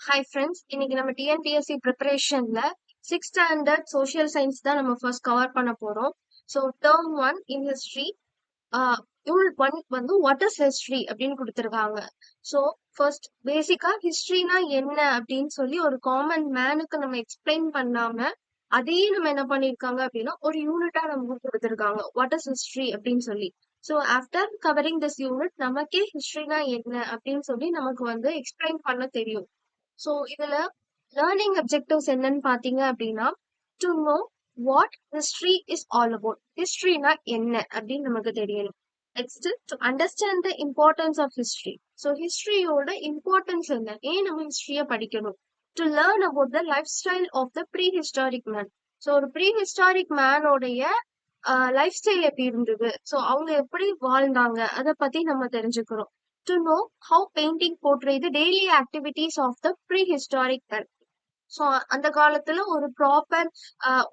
Hi friends, இன்னைக்கு நம்ம TNPSC ப்ரிப்பரேஷன்ல சிக்ஸ் ஸ்டாண்டர்ட் சோஷியல் சயின்ஸ் தான் நம்ம ஃபர்ஸ்ட் கவர் பண்ண போறோம். So term one in history, unit one வந்து வாட் இஸ் ஹிஸ்ட்ரி அப்படின்னு கொடுத்துருக்காங்க. ஸோ ஃபர்ஸ்ட் பேசிக்கா ஹிஸ்ட்ரினா என்ன அப்படின்னு சொல்லி ஒரு காமன் மேனுக்கு நம்ம எக்ஸ்பிளைன் பண்ணாம அதையே நம்ம என்ன பண்ணிருக்காங்க அப்படின்னா ஒரு யூனிட்டா நமக்கு கொடுத்துருக்காங்க வாட் இஸ் ஹிஸ்ட்ரி அப்படின்னு சொல்லி. So after covering this unit நமக்கே ஹிஸ்ட்ரினா என்ன அப்படின்னு சொல்லி நமக்கு வந்து எக்ஸ்பிளைன் பண்ண தெரியும். ஸோ இதுல லேர்னிங் அப்ஜெக்டிவ்ஸ் என்னன்னு பாத்தீங்க அப்படின்னா, to know what history is all about. ஹிஸ்ட்ரினா என்ன அப்படின்னு நமக்கு தெரியணும். Next, to understand the importance of history. So ஹிஸ்ட்ரியோட இம்பார்ட்டன்ஸ் என்ன, ஏன் நம்ம ஹிஸ்ட்ரியை படிக்கணும். To learn about the life style of the prehistoric man. So ஒரு ப்ரீ ஹிஸ்டாரிக் மேனோடைய லைஃப் ஸ்டைல் எப்படி இருந்தது, ஸோ அவங்க எப்படி வாழ்ந்தாங்க அதை பத்தி நம்ம தெரிஞ்சுக்கிறோம். To know how painting portray the daily activities of the prehistoric man. So அந்த காலத்துல ஒரு ப்ராப்பர்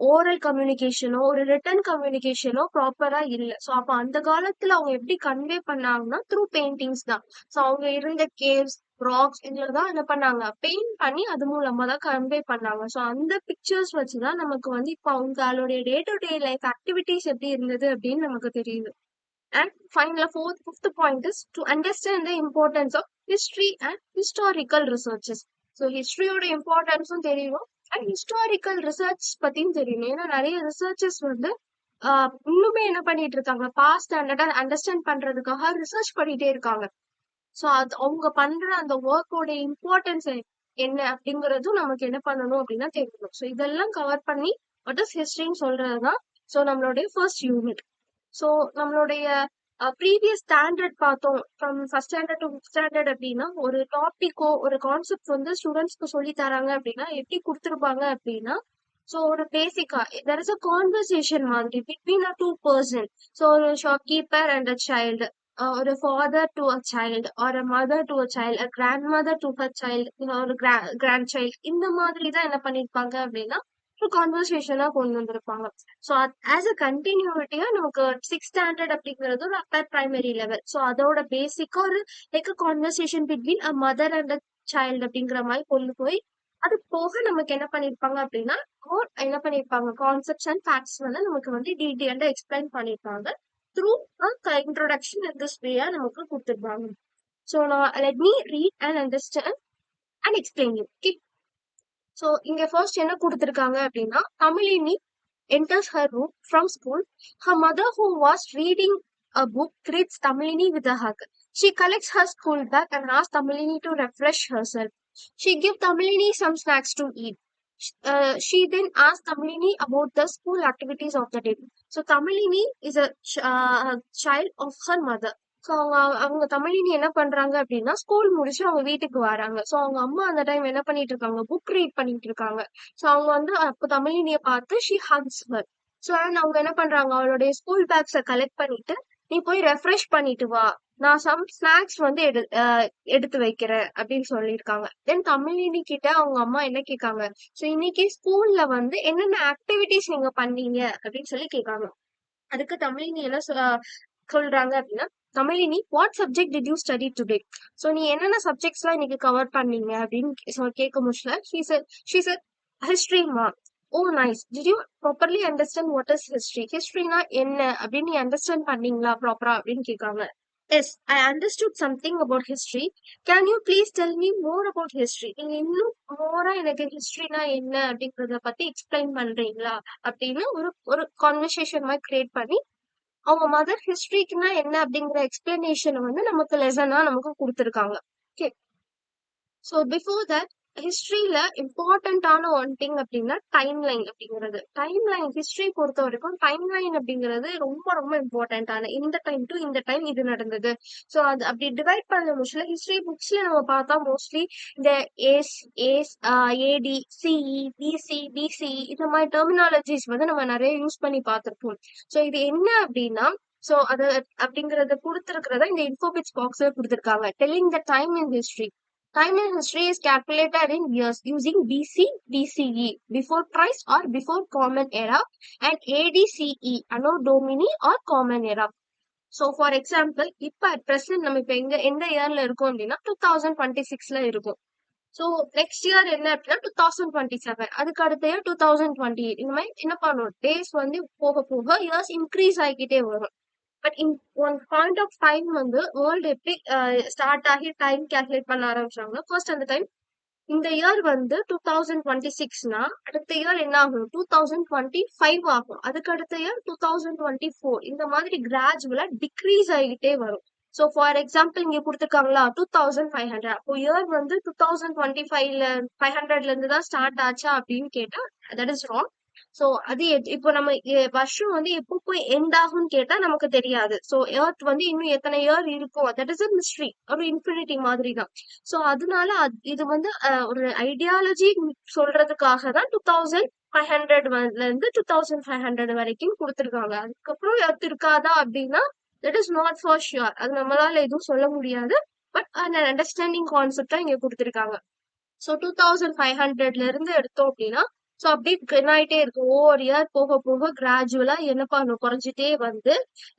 ஓரல் கம்யூனிகேஷனோ ஒரு ரிட்டன் கம்யூனிகேஷனோ ப்ராப்பரா இல்லை. ஸோ அப்போ அந்த காலத்துல அவங்க எப்படி கன்வே பண்ணாங்கன்னா த்ரூ பெயிண்டிங்ஸ் தான். ஸோ அவங்க இருந்த கேவ்ஸ் ராக்ஸ் இதுல தான் என்ன பண்ணாங்க, பெயிண்ட் பண்ணி அது மூலமா தான் கன்வே பண்ணாங்க. ஸோ அந்த பிக்சர்ஸ் வச்சுதான் நமக்கு வந்து இப்போ அவங்களுடைய day to day life activities எப்படி இருந்தது அப்படின்னு நமக்கு தெரியுது. And finally, fifth point is to understand the importance of history and historical researches. So history ஓட இம்பார்ட்டன்ஸும் தெரியணும் அண்ட் ஹிஸ்டாரிக்கல் ரிசர்ச் பத்தியும் தெரியணும். ஏன்னா நிறைய ரிசர்ச்சஸ் வந்து இன்னுமே என்ன பண்ணிட்டு இருக்காங்க, பாஸ்ட் ஸ்டாண்டர்டா அண்டர்ஸ்டாண்ட் பண்றதுக்காக ரிசர்ச் பண்ணிட்டே இருக்காங்க. ஸோ அது அவங்க பண்ற அந்த ஒர்க்கோட இம்பார்ட்டன்ஸ் என்ன அப்படிங்கறதும் நமக்கு என்ன பண்ணணும் அப்படின்னா தெரியணும். ஸோ இதெல்லாம் கவர் பண்ணி வாட் இஸ் ஹிஸ்டரின்னு சொல்றதுதான் ஸோ நம்மளுடைய ஃபர்ஸ்ட் யூனிட். ஸோ நம்மளுடைய ப்ரீவியஸ் ஸ்டாண்டர்ட் பார்த்தோம், from first standard to fifth standard அப்படின்னா ஒரு டாபிக்கோ ஒரு கான்செப்ட் வந்து ஸ்டூடெண்ட்ஸ்க்கு சொல்லி தராங்க அப்படின்னா எப்படி கொடுத்துருப்பாங்க அப்படின்னா, ஸோ ஒரு பேசிக்கா தெர் இஸ் அ கான்வர்சேஷன் மாதிரி between a two person. So ஒரு ஷாப்கீப்பர் அண்ட் அ சைல்டு, ஒரு father to a child or a mother to a child, a grandmother to a child, ஒரு கிராண்ட் சைல்டு, இந்த மாதிரி தான் என்ன பண்ணிருப்பாங்க அப்படின்னா கான்வர்சேஷனா கொண்டு வந்திருப்பாங்க. ஸோ ஆஸ் அ கண்டினியூட்டியா நமக்கு சிக்ஸ் ஸ்டாண்டர்ட் அப்படிங்கிறது ஒரு அப்பர் பிரைமரி லெவல். ஸோ அதோட பேசிக்கா ஒரு like conversation between a mother and a child அப்படிங்கிற மாதிரி கொண்டு போய் அது போக நமக்கு என்ன பண்ணிருப்பாங்க அப்படின்னா என்ன பண்ணிருப்பாங்க கான்செப்ட்ஸ் அண்ட் ஃபேக்ட்ஸ் வந்து நமக்கு வந்து டீட்டெயில்டா எக்ஸ்பிளைன் பண்ணிருப்பாங்க த்ரூ இன்ட்ரோடக்ஷன் இன் திஸ் வேயா நமக்கு கொடுத்துருப்பாங்க. ஸோ நான் let me read and understand and explain you. Okay, so இங்க ஃபர்ஸ்ட் என்ன கொடுத்துருக்காங்க அப்படின்னா, Tamilini enters her room from school. Her mother, who was reading a book, greets Tamilini with a hug. She collects her school bag and asks Tamilini to refresh herself. She gives Tamilini some snacks to eat. She then asks Tamilini about the school activities of the day. So Tamilini is a child of her mother. So அவங்க தமிழினி என்ன பண்றாங்க அப்படின்னா school முடிச்சு அவங்க வீட்டுக்கு வராங்க. So அவங்க அம்மா அந்த டைம் என்ன பண்ணிட்டு இருக்காங்க, புக் ரீட் பண்ணிட்டு இருக்காங்க. ஸோ அவங்க வந்து அப்போ தமிழினிய பார்த்து she hugs her. So and அவங்க என்ன பண்றாங்க, அவளுடைய ஸ்கூல் பேக்ஸை கலெக்ட் பண்ணிட்டு நீ போய் ரெஃப்ரெஷ் பண்ணிட்டு வா, நான் சம் ஸ்நாக்ஸ் வந்து எடுத்து வைக்கிறேன் அப்படின்னு சொல்லியிருக்காங்க. தென் தமிழினி கிட்ட அவங்க அம்மா என்ன கேட்காங்க, ஸோ இன்னைக்கு ஸ்கூல்ல வந்து என்னென்ன ஆக்டிவிட்டிஸ் நீங்க பண்ணீங்க அப்படின்னு சொல்லி கேட்காங்க. அதுக்கு தமிழினி என்ன சொல்றாங்க அப்படின்னா, Tamizhini what subject did you study today. So நீ என்னென்ன சப்ஜெக்ட்ஸ்லாம் இன்னைக்கு கவர் பண்ணீங்க அப்படின்னு கேட்க முடியல. ஷீ செட் ஹிஸ்டரி மா. Oh nice, did you properly understand what is history. ஹிஸ்டரினா என்ன அப்படின்னு நீ அண்டர்ஸ்டாண்ட் பண்ணீங்களா ப்ராப்பரா அப்படின்னு கேட்காங்க. Yes, I understood something about history. Can you please tell me more about history. நீங்க இன்னும் மோரா எனக்கு ஹிஸ்டரினா என்ன அப்படிங்கறத பத்தி எக்ஸ்பிளைன் பண்றீங்களா அப்படின்னு ஒரு கான்வர்சேஷன் மாதிரி கிரியேட் பண்ணி அவங்க மதர் ஹிஸ்டரிக்குன்னா என்ன அப்படிங்கிற எக்ஸ்பிளனேஷன் வந்து நமக்கு லெசனா நமக்கு கொடுத்துருக்காங்க. ஓகே, ஸோ பிஃபோர் தட் ஹிஸ்டரியில இம்பார்ட்டன்டான ஒன் திங் அப்படின்னா டைம் லைன் அப்படிங்கிறது. டைம் லைன் ஹிஸ்டரி பொறுத்த வரைக்கும் டைம் லைன் அப்படிங்கிறது ரொம்ப ரொம்ப இம்பார்ட்டன்டான, இந்த டைம் டு இந்த டைம் இது நடந்தது. ஸோ அது அப்படி டிவைட் பண்ண முடியல. ஹிஸ்டரி புக்ஸ்ல நம்ம பார்த்தா மோஸ்ட்லி இந்த ஏஸ் ஏஸ் ஏடி சிஇ பிசி இந்த மாதிரி டெர்மினாலஜிஸ் வந்து நம்ம நிறைய யூஸ் பண்ணி பார்த்திருப்போம். ஸோ இது என்ன அப்படின்னா, ஸோ அது அப்படிங்கறத கொடுத்துருக்கிறத இந்த இன்ஃபோபிட்ஸ் பாக்ஸ்ல கொடுத்துருக்காங்க. Telling the time in history. Time in history is calculated in years using BC, BCE, before Christ or before Common Era, and ADCE, Anno Domini or Common Era. So for example, இப்ப at present நம்ம இப்ப எந்த இயர்ல இருக்கோம் அப்படின்னா 2026ல இருக்கும். So next year என்ன அப்படின்னா 2027, அதுக்கு அடுத்த இயர் 2028. இந்த மாதிரி என்ன பண்ணும், டேஸ் வந்து போக போக இயர்ஸ் இன்க்ரீஸ் ஆகிக்கிட்டே வரும். But in one point of time வந்து வேர்ல்டு எப்படி ஸ்டார்ட் ஆகி டைம் கேல்குலேட் பண்ண ஆரம்பிச்சாங்கன்னா, ஃபர்ஸ்ட் அந்த டைம் இந்த இயர் வந்து 2026னா அடுத்த இயர் என்ன ஆகும், 2025 ஆகும். அதுக்கு அடுத்த இயர் 2024. இந்த மாதிரி கிராஜுவலா டிக்ரீஸ் ஆகிட்டே வரும். ஸோ ஃபார் எக்ஸாம்பிள் இங்க கொடுத்துருக்காங்களா 2500, அப்போ இயர் வந்து 2025ல 500ல இருந்து தான் ஸ்டார்ட் ஆச்சா அப்படின்னு கேட்டா தட் இஸ் ராங். சோ அது இப்போ நம்ம வருஷம் வந்து எப்போ போய் எண்ட் ஆகும்னு கேட்டா நமக்கு தெரியாது. சோ எர்த் வந்து இன்னும் எத்தனை இயர் இருக்கும், தட் இஸ் அ மிஸ்ட்ரி, ஒரு இன்ஃபினிட்டி மாதிரி தான். சோ அதனால இது வந்து ஒரு ஐடியாலஜி சொல்றதுக்காக தான் 2500ல இருந்து 2500 வரைக்கும் கொடுத்துருக்காங்க. அதுக்கப்புறம் எர்த் இருக்காதா அப்படின்னா that is not for sure, அது நம்மளால எதுவும் சொல்ல முடியாது. பட் அந்த அண்டர்ஸ்டாண்டிங் கான்செப்டா இங்க கொடுத்துருக்காங்க. ஸோ 2500ல இருந்து எடுத்தோம் அப்படின்னா, ஸோ அப்படியே ஆயிட்டே இருக்கும். ஒவ்வொரு இயர் போக போக கிராஜுவலா என்ன பண்ணும், குறைஞ்சிட்டே வந்து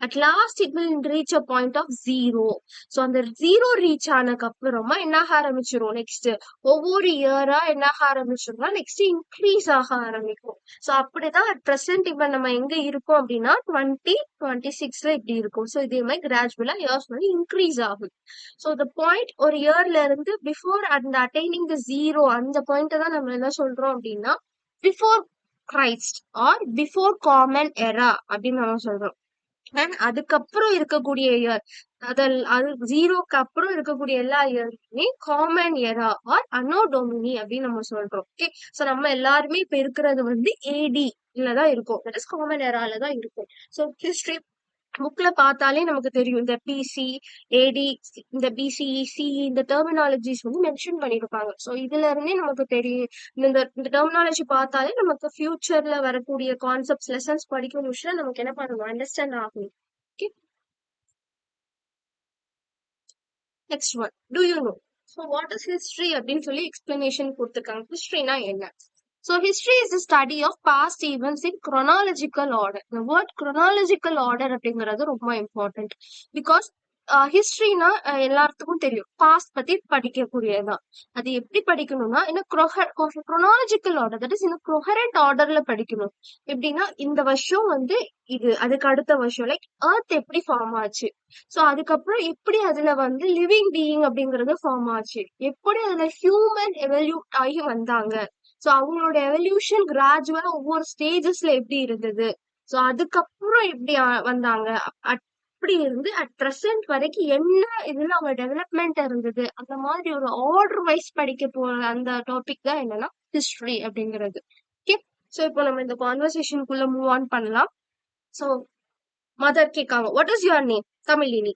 at last it will reach a point of zero. So அந்த ஜீரோ ரீச் ஆனதுக்கு அப்புறமா என்ன ஆக ஆரம்பிச்சிரும், நெக்ஸ்ட் ஒவ்வொரு இயரா என்ன ஆக ஆரம்பிச்சிரும்னா நெக்ஸ்ட் இன்க்ரீஸ் ஆக ஆரம்பிக்கும். ஸோ அப்படிதான் அட் ப்ரெசென்ட் இப்ப நம்ம எங்க இருக்கோம் அப்படின்னா 2026ல இப்படி இருக்கும். ஸோ இதே மாதிரி கிராஜுவலா இயர்ஸ் வந்து இன்க்ரீஸ் ஆகும். ஸோ த பாயிண்ட் ஒரு இயர்ல இருந்து பிஃபோர் அந்த அட்டைனிங் த ஜீரோ, அந்த பாயிண்ட் தான் நம்ம என்ன சொல்றோம் அப்படின்னா before Christ or before common எரா அப்படின்னு நம்ம சொல்றோம். அண்ட் அதுக்கப்புறம் இருக்கக்கூடிய இயர், அது ஜீரோக்கு அப்புறம் இருக்கக்கூடிய எல்லா இயருமே காமன் எரா ஆர் அன்னோ டொமினி அப்படின்னு நம்ம சொல்றோம். ஓகே, சோ நம்ம எல்லாருமே இப்ப இருக்கிறது வந்து ஏடி தான் இருக்கும், தட் இஸ் காமன் எரால தான் இருக்கும். ஸோ ஹிஸ்டரி புக்ல பார்த்தாலே நமக்கு தெரியும், இந்த பிசி ஏடி, இந்த பிசிஇசி, இந்த டெர்மினாலஜிஸ் வந்து மென்ஷன் பண்ணிருப்பாங்க. ஸோ இதுல இருந்தே நமக்கு தெரியும், இந்த டெர்மினாலஜி பார்த்தாலே நமக்கு ஃபியூச்சர்ல வரக்கூடிய கான்செப்ட்ஸ் லெசன்ஸ் படிக்கும் விஷயம் நமக்கு என்ன பண்ணணும், அண்டர்ஸ்டாண்ட் ஆகும். Okay, next one, to you no so what is history அப்படின்னு சொல்லி எக்ஸ்பிளனேஷன் கொடுத்துருக்காங்க. ஹிஸ்டரினா என்ன? So history is the study of past events in chronological order. The word chronological order அப்படிங்கிறது ரொம்ப இம்பார்ட்டன்ட். பிகாஸ் ஹிஸ்டரினா எல்லாத்துக்கும் தெரியும், பாஸ்ட் பத்தி படிக்கக்கூடியதுதான். அது எப்படி படிக்கணும்னா chronological order, that is coherent ஆர்டர்ல படிக்கணும். எப்படின்னா இந்த வருஷம் வந்து இது, அதுக்கு அடுத்த வருஷம் லைக் எர்த் எப்படி ஃபார்ம் ஆச்சு, சோ அதுக்கப்புறம் எப்படி அதுல வந்து லிவிங் பீயிங் அப்படிங்கறது ஃபார்ம் ஆச்சு, எப்படி அதுல ஹியூமன் எவல்யூட் ஆகி வந்தாங்க, சோ அவங்களோட எவல்யூஷன் கிராஜுவலா ஒவ்வொரு ஸ்டேஜஸ்ல எப்படி இருந்தது, சோ அதுக்கப்புறம் எப்படி வந்தாங்க, அப்படி இருந்து அட் பிரசன்ட் வரைக்கும் என்ன இதுல அவங்க டெவலப்மெண்ட் இருந்தது, அந்த மாதிரி ஒரு ஆர்டர் வைஸ் படிக்க போற அந்த டாபிக் தான் என்னன்னா ஹிஸ்டரி அப்படிங்கிறது. ஓகே, சோ இப்போ நம்ம இந்த கான்வர்சேஷனுக்குள்ள மூவ் ஆன் பண்ணலாம். சோ மதர் கேட்காங்க, what is your name, Tamilini.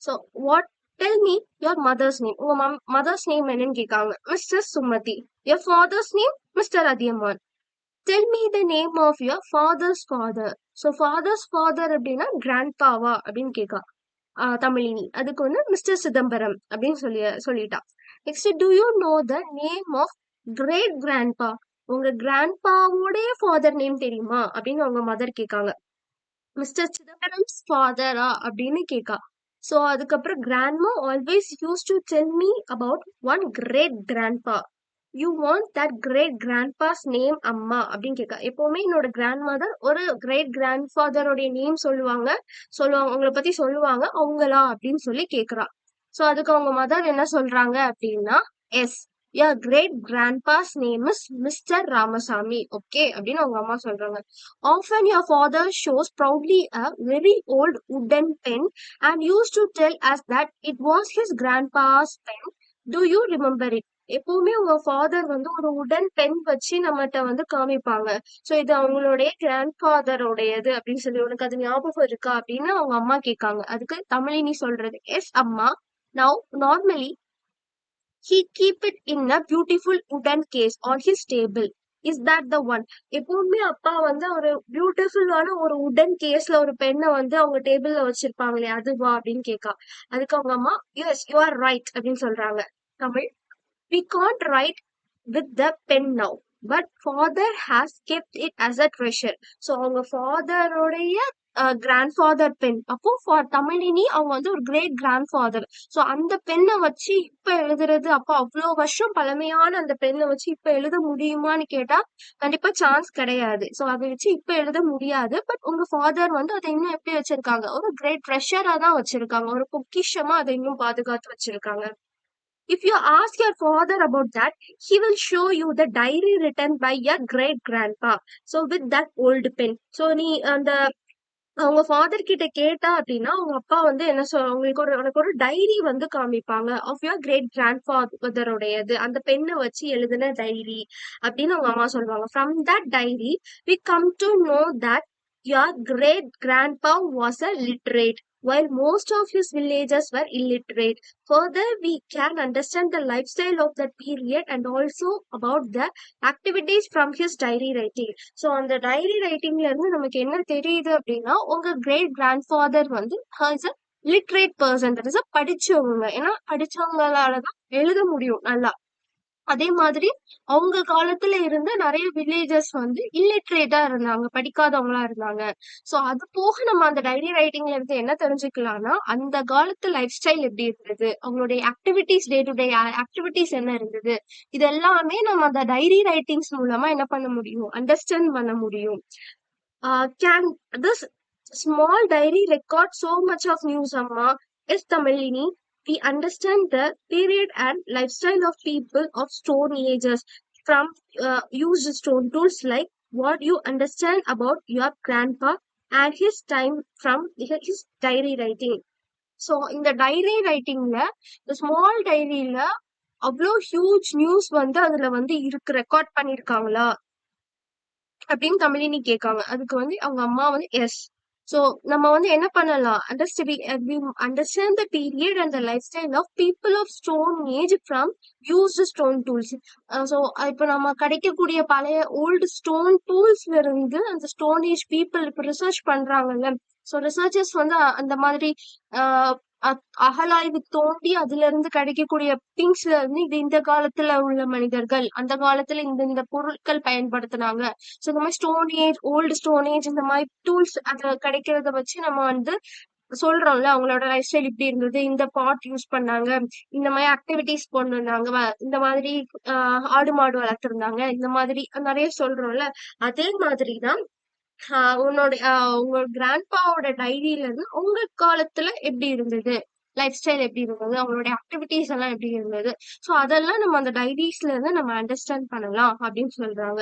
So what, tell me your mother's name. உங்க மதர்ஸ் நேம் என்னன்னு கேட்காங்க. Mister Sumathi. Your father's name mister Athiyaman. Tell me the name of your father's father. So father's father அப்படின்னா grandpa அப்படின்னு கேட்கா தமிழினி. அதுக்கு வந்து mister Chidambaram அப்படின்னு சொல்லிட்டா. Next, to you know the name of great grandpa. உங்க கிராண்ட்பாவோடைய ஃபாதர் நேம் தெரியுமா அப்படின்னு அவங்க மதர் கேட்காங்க. மிஸ்டர் சிதம்பரம்ஸ் ஃபாதரா அப்படின்னு கேட்கா. ஸோ அதுக்கப்புறம் grandma always used to tell me about one great grandpa. You want that great grandpa's name அம்மா அப்படின்னு கேட்கா. எப்பவுமே என்னோட கிராண்ட் மதர் ஒரு கிரேட் கிராண்ட் ஃபாதரோடைய நேம் சொல்லுவாங்க, அவங்கள பத்தி சொல்லுவாங்க, அவங்களா அப்படின்னு சொல்லி கேக்குறா. ஸோ அதுக்கு அவங்க மதர் என்ன சொல்றாங்க அப்படின்னா, S, your great grandpa's name is Mr. Ramasamy. Okay அப்படின்னு அவங்க அம்மா சொல்றாங்க. Often your father shows proudly a very old wooden pen and used to tell us that it was his grandpa's pen. Do you remember it? எப்பவுமே உங்க father வந்து ஒரு உடன் pen வச்சு நம்மகிட்ட வந்து காமிப்பாங்க. சோ இது அவங்களுடைய கிராண்ட் ஃபாதரோடையது அப்படின்னு சொல்லி, உனக்கு அது ஞாபகம் இருக்கா அப்படின்னு அவங்க அம்மா கேட்காங்க. அதுக்கு தமிழினி சொல்றது, எஸ் அம்மா, now normally he keep it in a beautiful wooden case on his table. Is that the one? எப்பவுமே அப்பா வந்து ஒரு பியூட்டிஃபுல்லான ஒரு உடன் கேஸ்ல ஒரு பெண்ணை வந்து அவங்க டேபிள்ல வச்சிருப்பாங்களே, அதுவா அப்படின்னு கேட்கா. அதுக்கு அவங்க அம்மா, எஸ் யூ ஆர் ரைட் அப்படின்னு சொல்றாங்க. Tamil, we can't write with the pen now, but father has kept it as a treasure. So அவங்க ஃபாதரோடைய கிராண்ட் ஃபாதர் பென். அப்போ ஃபார் தமிழினி அவங்க வந்து ஒரு கிரேட் கிராண்ட் ஃபாதர். ஸோ அந்த பெண்ணை வச்சு இப்ப எழுதுறது, அப்போ அவ்வளோ வருஷம் பழமையான அந்த பெண்ணை வச்சு இப்ப எழுத முடியுமான்னு கேட்டா கண்டிப்பா சான்ஸ் கிடையாது. ஸோ அதை வச்சு இப்ப எழுத முடியாது. பட் உங்க ஃபாதர் வந்து அதை இன்னும் எப்படி வச்சிருக்காங்க, ஒரு கிரேட் ட்ரெஷரா தான் வச்சிருக்காங்க, ஒரு பொக்கிஷமா அதை இன்னும் பாதுகாத்து வச்சிருக்காங்க. If you ask your father about that, he will show you the diary written by your great grandpa. So with that old pen. So நீ அந்த அவங்க ஃபாதர் கிட்ட கேட்டா அப்படின்னா அவங்க அப்பா வந்து என்ன சொல் உங்களுக்கு உனக்கு ஒரு டைரி வந்து காமிப்பாங்க ஆஃப் யுவர் கிரேட் கிராண்ட் ஃபாதருடையது, அந்த பெண்ணை வச்சு எழுதின டைரி அப்படின்னு அவங்க அம்மா சொல்லுவாங்க. From that diary we come to know that your great grandpa was a literate, while most of his villagers were illiterate. Further, we can understand the lifestyle of that period and also about the activities from his diary writing. So அந்த diary ரைட்டிங்ல இருந்து நமக்கு என்ன தெரியுது அப்படின்னா உங்க great grand father வந்து has a literate person, that is படிச்சவங்க. ஏன்னா படிச்சவங்களாலதான் எழுத முடியும் நல்லா. அதே மாதிரி அவங்க காலத்துல இருந்த நிறைய வில்லேஜஸ் வந்து இல்லிட்ரேட்டா இருந்தாங்க, படிக்காதவங்களா இருந்தாங்க. சோ அது போக நம்ம அந்த டைரி ரைட்டிங்ல இருந்து என்ன தெரிஞ்சுக்கலாம்னா அந்த காலத்து லைஃப் ஸ்டைல் எப்படி இருந்தது, அவங்களுடைய activities, day to day activities என்ன இருந்தது, இது எல்லாமே நம்ம அந்த டைரி ரைட்டிங்ஸ் மூலமா என்ன பண்ண முடியும், அண்டர்ஸ்டாண்ட் பண்ண முடியும். Can this small diary record so much of news, amma? Yes, Tamilini, we understand the period and lifestyle of people of stone ages from used stone tools. Like, what you understand about your grandpa and his time from his diary writing. So இந்த diary ரைட்டிங்ல, இந்த small டைரியில அவ்வளோ huge news வந்து அதுல வந்து இருக்கு, record பண்ணிருக்காங்களா அப்படின்னு தமிழினி கேட்காங்க. அதுக்கு வந்து அவங்க அம்மா வந்து எஸ். ஸோ நம்ம வந்து என்ன பண்ணலாம், understand the period and the life style of people of stone age from used stone tools. So இப்போ நம்ம கிடைக்கக்கூடிய பழைய ஓல்டு ஸ்டோன் டூல்ஸ்ல இருந்து அந்த ஸ்டோன் ஏஜ் பீப்புள் இப்போ ரிசர்ச் பண்றாங்கல்ல, ஸோ ரிசர்ச்சர்ஸ் வந்து அந்த மாதிரி அகழாய்வு தோண்டி அதுல இருந்து கிடைக்கக்கூடிய திங்ஸ்ல இருந்து இது இந்த காலத்துல உள்ள மனிதர்கள் அந்த காலத்துல இந்த பொருட்கள் பயன்படுத்தினாங்க. ஸோ இந்த மாதிரி stone age, old stone age, இந்த மாதிரி டூல்ஸ் அது கிடைக்கிறத வச்சு நம்ம வந்து சொல்றோம்ல அவங்களோட லைஃப் ஸ்டைல் இப்படி இருந்தது, இந்த பாட் யூஸ் பண்ணாங்க, இந்த மாதிரி ஆக்டிவிட்டிஸ் கொண்டு வந்தாங்க, இந்த மாதிரி ஆடு மாடு வளர்த்துருந்தாங்க, இந்த மாதிரி நிறைய சொல்றோம்ல. அதே மாதிரிதான் உங்களோட கிராண்ட்பாவோட டைரியில இருந்து உங்க காலத்துல எப்படி இருந்தது, லைஃப் ஸ்டைல் எப்படி இருந்தது, அவங்களுடைய ஆக்டிவிட்டிஸ் எல்லாம் எப்படி இருந்தது, ஸோ அதெல்லாம் நம்ம அந்த டைரிஸ்ல இருந்து நம்ம அண்டர்ஸ்டாண்ட் பண்ணலாம் அப்படின்னு சொல்றாங்க.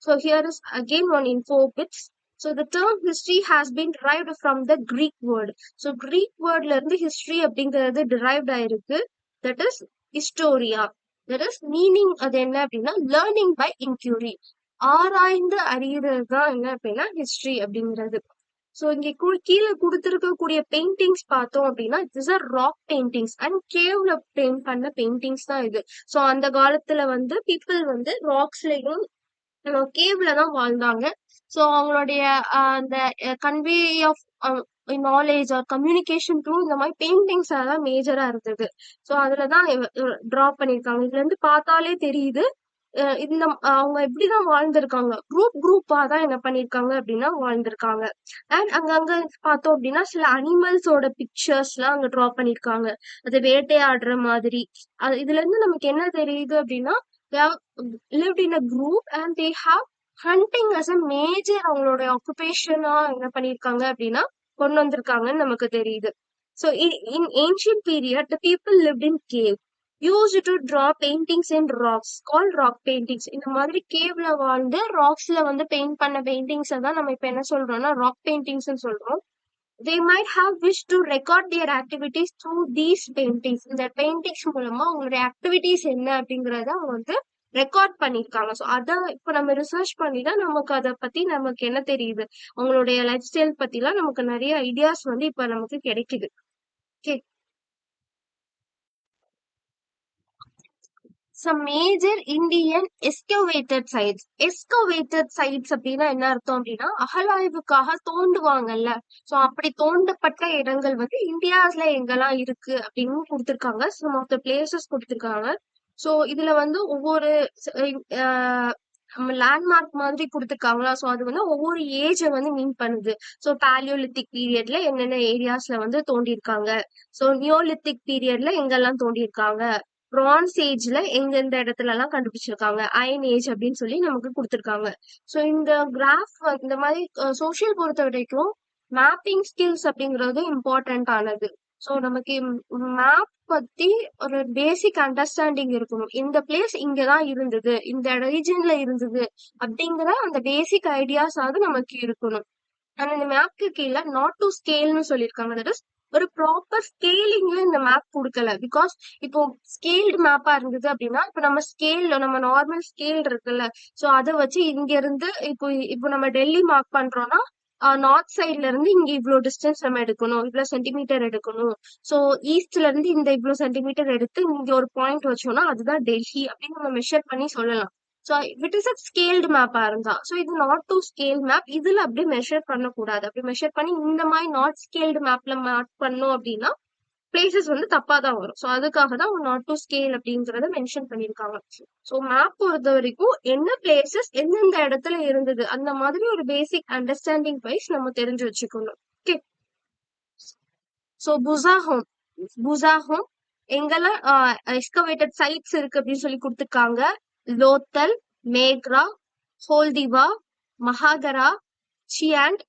So here is again one info bits. So the term history has been derived from the Greek word. So Greek வேர்ட்ல இருந்து ஹிஸ்டரி அப்படிங்கிறது டிரைவ்ட் ஆயிருக்கு. That is historia. That is meaning அது என்ன அப்படின்னா லேர்னிங் பை இன்க்யூரி, ஆராய்ந்து அறியறது தான் என்ன அப்படின்னா ஹிஸ்டரி அப்படிங்கிறது. ஸோ இங்க கீழே கொடுத்திருக்கக்கூடிய பெயிண்டிங்ஸ் பார்த்தோம் அப்படின்னா it's a rock paintings and கேவ்ல பெயிண்ட் பண்ண பெயிண்டிங்ஸ் தான் இது. ஸோ அந்த காலத்துல வந்து பீப்புள் வந்து ராக்ஸ்லயும் கேவ்ல தான் வாழ்ந்தாங்க. ஸோ அவங்களுடைய அந்த convey of knowledge or communication through இந்த மாதிரி பெயிண்டிங்ஸ் தான் மேஜரா இருந்தது. ஸோ அதுலதான் டிரா பண்ணிருக்காங்க. இதுல இருந்து பார்த்தாலே தெரியுது இந்த அவங்க எப்படிதான் வாழ்ந்திருக்காங்க, குரூப்பா தான் என்ன பண்ணிருக்காங்க அப்படின்னா வாழ்ந்திருக்காங்க. அண்ட் அங்கங்க பார்த்தோம் அப்படின்னா சில அனிமல்ஸோட பிக்சர்ஸ் எல்லாம் அங்க டிரா பண்ணிருக்காங்க, அது வேட்டையாடுற மாதிரி. இதுல இருந்து நமக்கு என்ன தெரியுது அப்படின்னா they have lived in a group and they have hunting as a major அவங்களோட ஆக்குபேஷனா என்ன பண்ணிருக்காங்க அப்படின்னா கொண்டு வந்திருக்காங்கன்னு நமக்கு தெரியுது. So in ancient period, the people lived in cave, used to draw paintings in rocks called rock paintings. இந்த மாதிரி கேவ்ல வாழ்ந்து ராக்ஸ்ல வந்து பெயிண்ட் பண்ண பெயிண்டிங்ஸ் தான் நம்ம இப்ப என்ன சொல்றோம்னா ராக் பெயிண்டிங்ஸ் சொல்றோம். They might have wished to record their activities through these paintings. இந்த பெயிண்டிங்ஸ் மூலமா அவங்களுடைய ஆக்டிவிட்டிஸ் என்ன அப்படிங்கறத அவங்க வந்து ரெக்கார்ட் பண்ணிருக்காங்க. ஸோ அதை இப்போ நம்ம ரிசர்ச் பண்ணிதான் நமக்கு அதை பத்தி நமக்கு என்ன தெரியுது, அவங்களுடைய லைஃப் ஸ்டைல் பத்தி எல்லாம் நமக்கு நிறைய ஐடியாஸ் வந்து இப்ப நமக்கு கிடைக்குது. Okay, some major Indian excavated sites. Excavated sites அப்படின்னா என்ன அர்த்தம் அப்படின்னா அகழாய்வுக்காக தோண்டுவாங்கல்ல. சோ அப்படி தோண்டப்பட்ட இடங்கள் வந்து இந்தியாஸ்ல எங்கெல்லாம் இருக்கு அப்படின்னு கொடுத்திருக்காங்க. சம் ஆஃப் த பிளேசஸ் கொடுத்திருக்காங்க. சோ இதுல வந்து ஒவ்வொரு லேண்ட்மார்க் மாதிரி கொடுத்துருக்காங்களா. ஸோ அது வந்து ஒவ்வொரு ஏஜை வந்து மீன் பண்ணுது. ஸோ பேலியோலித்திக் பீரியட்ல என்னென்ன ஏரியாஸ்ல வந்து தோண்டியிருக்காங்க, ஸோ நியோலித்திக் பீரியட்ல எங்கெல்லாம் தோண்டியிருக்காங்க, பிரான்ஸ் ஏஜ்ல எந்தெந்த இடத்துல எல்லாம் கண்டுபிடிச்சிருக்காங்க, அயன் ஏஜ் அப்படின்னு சொல்லி நமக்கு கொடுத்துருக்காங்க. ஸோ இந்த கிராஃப் இந்த மாதிரி சோஷியல் பொறுத்த வரைக்கும் மேப்பிங் ஸ்கில்ஸ் அப்படிங்கிறது இம்பார்ட்டன்ட் ஆனது. ஸோ நமக்கு மேப் பத்தி ஒரு பேசிக் அண்டர்ஸ்டாண்டிங் இருக்கணும். இந்த பிளேஸ் இங்கதான் இருந்தது, இந்த ரீஜன்ல இருந்தது அப்படிங்கிற அந்த பேசிக் ஐடியாஸ் ஆவது நமக்கு இருக்கணும். ஆனா இந்த மேப்க்கு கீழே நாட் டு ஸ்கேல்னு சொல்லியிருக்காங்க. தட் இஸ் ஒரு ப்ராப்பர் ஸ்கேலிங்ல இந்த மேப் கொடுக்கல. பிகாஸ் இப்போ ஸ்கேல்டு மேப்பா இருந்தது அப்படின்னா, இப்போ நம்ம ஸ்கேல்ல நம்ம நார்மல் ஸ்கேல் இருக்குல்ல, ஸோ அதை வச்சு இங்க இருந்து இப்போ இப்போ நம்ம டெல்லி மார்க் பண்றோம்னா நார்த் சைட்ல இருந்து இங்க இவ்வளவு டிஸ்டன்ஸ் நம்ம எடுக்கணும், இவ்வளவு சென்டிமீட்டர் எடுக்கணும். ஸோ ஈஸ்ட்ல இருந்து இந்த இவ்வளவு சென்டிமீட்டர் எடுத்து இங்க ஒரு பாயிண்ட் வச்சோம்னா அதுதான் டெல்லி அப்படின்னு நம்ம மெஷர் பண்ணி சொல்லலாம். So it is a scaled மேப்பா இருந்தா. ஸோ இது நாட் டு ஸ்கேல் மேப். இதுல அப்படி மெஷர் பண்ணக்கூடாது. அப்படி மெஷர் பண்ணி இந்த மாதிரி நாட் ஸ்கேல்டு மேப்ல மார்க் பண்ணோம் அப்படின்னா பிளேசஸ் வந்து தப்பா தான் வரும். ஸோ அதுக்காக தான் நாட் டு ஸ்கேல் அப்படிங்கறத மென்ஷன் பண்ணிருக்காங்க. ஸோ மேப் பொறுத்த வரைக்கும் என்ன பிளேசஸ் எந்தெந்த இடத்துல இருந்தது அந்த மாதிரி ஒரு பேசிக் அண்டர்ஸ்டாண்டிங் வைஸ் நம்ம தெரிஞ்சு வச்சுக்கணும். ஓகே. ஸோ புசாஹோம் புசாஹோம் எங்கெல்லாம் எக்ஸ்கவேட்டட் சைட்ஸ் இருக்கு அப்படின்னு சொல்லி கொடுத்துருக்காங்க. லோத்தல், மேக்ரா, ஹோல்திவா, மகாகரா, சியாண்ட்,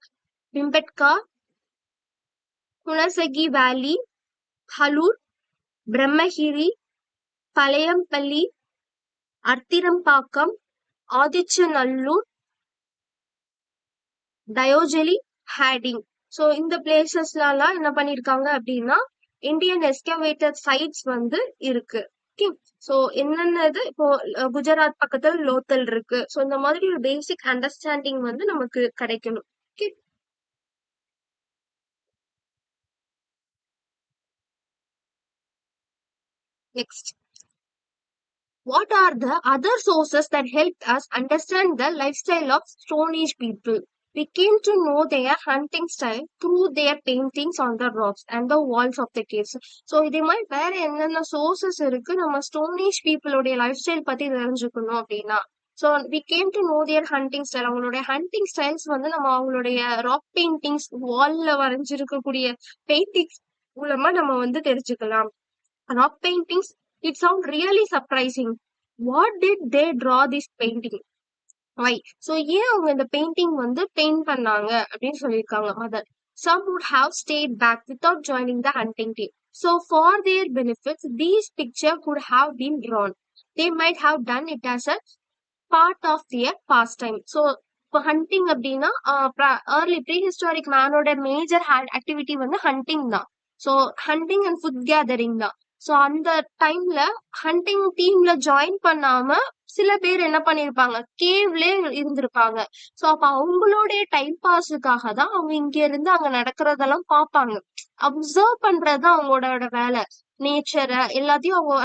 பிம்பெட்கா, குணசகி வேலி, ஹலூர், பிரம்மகிரி, பழையம்பள்ளி, அர்த்திரம்பாக்கம், ஆதிச்சநல்லூர், டயோஜலி, ஹேடிங். ஸோ இந்த பிளேசஸ்லாம் என்ன பண்ணிருக்காங்க அப்படின்னா இந்தியன் எஸ்கவேட்டட் சைட்ஸ் வந்து இருக்கு. ஓகே. ஸோ என்னென்னது இப்போ குஜராத் பக்கத்துல லோத்தல் இருக்கு. ஸோ இந்த மாதிரி ஒரு பேசிக் அண்டர்ஸ்டாண்டிங் வந்து நமக்கு கிடைக்கணும். Okay. Next, what are the other sources that helped us understand the lifestyle of Stone Age people? We came to know their hunting style through their paintings on the rocks and the walls of the caves. So இதே மாதிரி வேற என்னென்ன sources இருக்கு நம்ம stone age பீப்புளோடைய life style பத்தி தெரிஞ்சுக்கணும் அப்படின்னா, so we came to know their hunting style. அவங்களுடைய ஹண்டிங் ஸ்டைல்ஸ் வந்து நம்ம அவங்களுடைய ராக் பெயிண்டிங்ஸ், வால்ல வரைஞ்சிருக்கக்கூடிய பெயிண்டிங்ஸ் மூலமா நம்ம வந்து தெரிஞ்சுக்கலாம். Rock paintings, it sound really surprising. What did they draw this painting? Why? So ஏன் அவங்க இந்த பெயிண்டிங் வந்து பெயிண்ட் பண்ணாங்க அப்படின்னு சொல்லியிருக்காங்க. Mother, some would have stayed back without joining the hunting team. So for their benefits, these picture could have been drawn. They might have done it as a part of their pastime. So இப்போ hunting அப்படின்னா early prehistoric மேனோட major activity வந்து hunting தான். So hunting and food gathering தான். So அந்த டைம்ல hunting டீம்ல join பண்ணாம சில பேர் என்ன பண்ணிருப்பாங்க, கேவ்ல இருந்திருப்பாங்க. ஸோ அப்ப அவங்களுடைய டைம் பாஸுக்காக தான் அவங்க இங்க இருந்து அங்க நடக்கிறதெல்லாம் பார்ப்பாங்க. அப்சர்வ் பண்றதுதான் அவங்களோட வேலை. நேச்சரை எல்லாத்தையும் அவங்க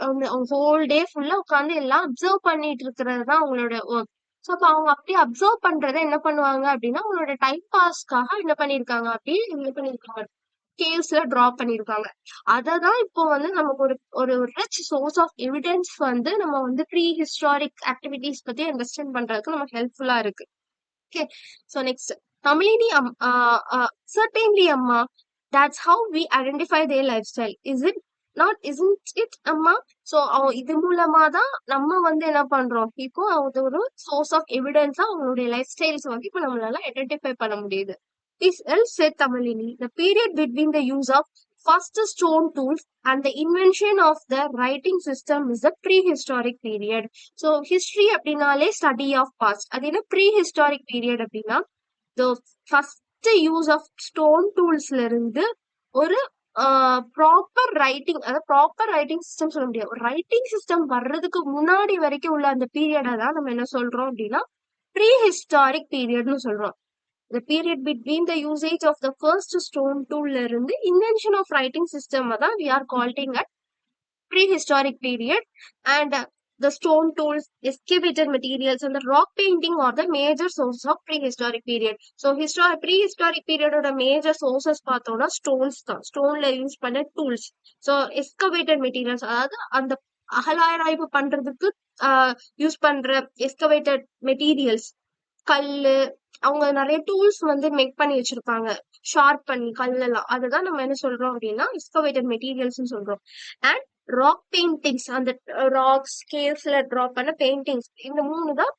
அந்த ஹோல் டே ஃபுல்லா உட்காந்து எல்லாம் அப்சர்வ் பண்ணிட்டு இருக்கிறது தான் அவங்களோட ஒர்க். ஸோ அப்ப அவங்க அப்படியே அப்சர்வ் பண்றத என்ன பண்ணுவாங்க அப்படின்னா அவங்களோட டைம் பாஸ்க்காக என்ன பண்ணிருக்காங்க, அப்படியே என்ன பண்ணிருக்காங்க, கேவ்ஸ்ல டிரா பண்ணிருக்காங்க. அததான் இப்போ வந்து நமக்கு ஒரு ஒரு ரிச் சோர்ஸ் ஆஃப் எவிடன்ஸ் வந்து நம்ம வந்து ப்ரீ ஹிஸ்டாரிக் ஆக்டிவிட்டிஸ் பத்தி அண்டர்ஸ்டாண்ட் பண்றதுக்கு நமக்கு ஹெல்ப்ஃபுல்லா இருக்கு. Okay. So next, Thamizhini certainly அம்மா, that's how we identify their lifestyle. Is it not? Isn't it அம்மா? ஸோ இது மூலமா தான் நம்ம வந்து என்ன பண்றோம், இப்போ அது ஒரு சோர்ஸ் ஆஃப் எவிடன்ஸா அவங்களுடைய லைஃப் ஸ்டைல்ஸ் வந்து இப்போ நம்மளால ஐடென்டிஃபை பண்ண முடியுது. This else said Tamalini, the period between the use of first stone tools and the invention of the writing system is the prehistoric period. So history அப்படின்னாலே study of past. அது என்ன prehistoric period அப்படின்னா the first use of stone toolsல இருந்து ஒரு proper writing, அதாவது proper writing system சொல்ல முடியாது, ஒரு ரைட்டிங் சிஸ்டம் வர்றதுக்கு முன்னாடி வரைக்கும் உள்ள அந்த பீரியடை தான் நம்ம என்ன சொல்றோம் அப்படின்னா ப்ரீ ஹிஸ்டாரிக் பீரியட்னு சொல்றோம். The period between the usage of the first stone tool இருந்து invention of writing system தான் we are calling at prehistoric period. And the stone tools, excavated materials and the rock painting are the major sources of prehistoric period. So prehistoric period ஓட major sources பார்த்தோம்னா stones தான். ஸ்டோன்ல use பண்ண tools. So excavated materials, அதாவது அந்த அகழாராய்வு பண்றதுக்கு use பண்ற எஸ்கவேட்டட் materials, கல்லு, அவங்க நிறைய டூல்ஸ் வந்து மேக் பண்ணி வச்சிருப்பாங்க, ஷார்ப் பண்ணி கல்லெல்லாம். அதுதான் நம்ம என்ன சொல்றோம் அப்படின்னா எக்ஸ்கவேட்டட் மெட்டீரியல்ஸ் சொல்றோம். அண்ட் ராக் பெயிண்டிங்ஸ், அந்த ராக்ஸ் கேவ்ஸ்ல டிரா பண்ண பெயிண்டிங்ஸ், இந்த மூணு தான்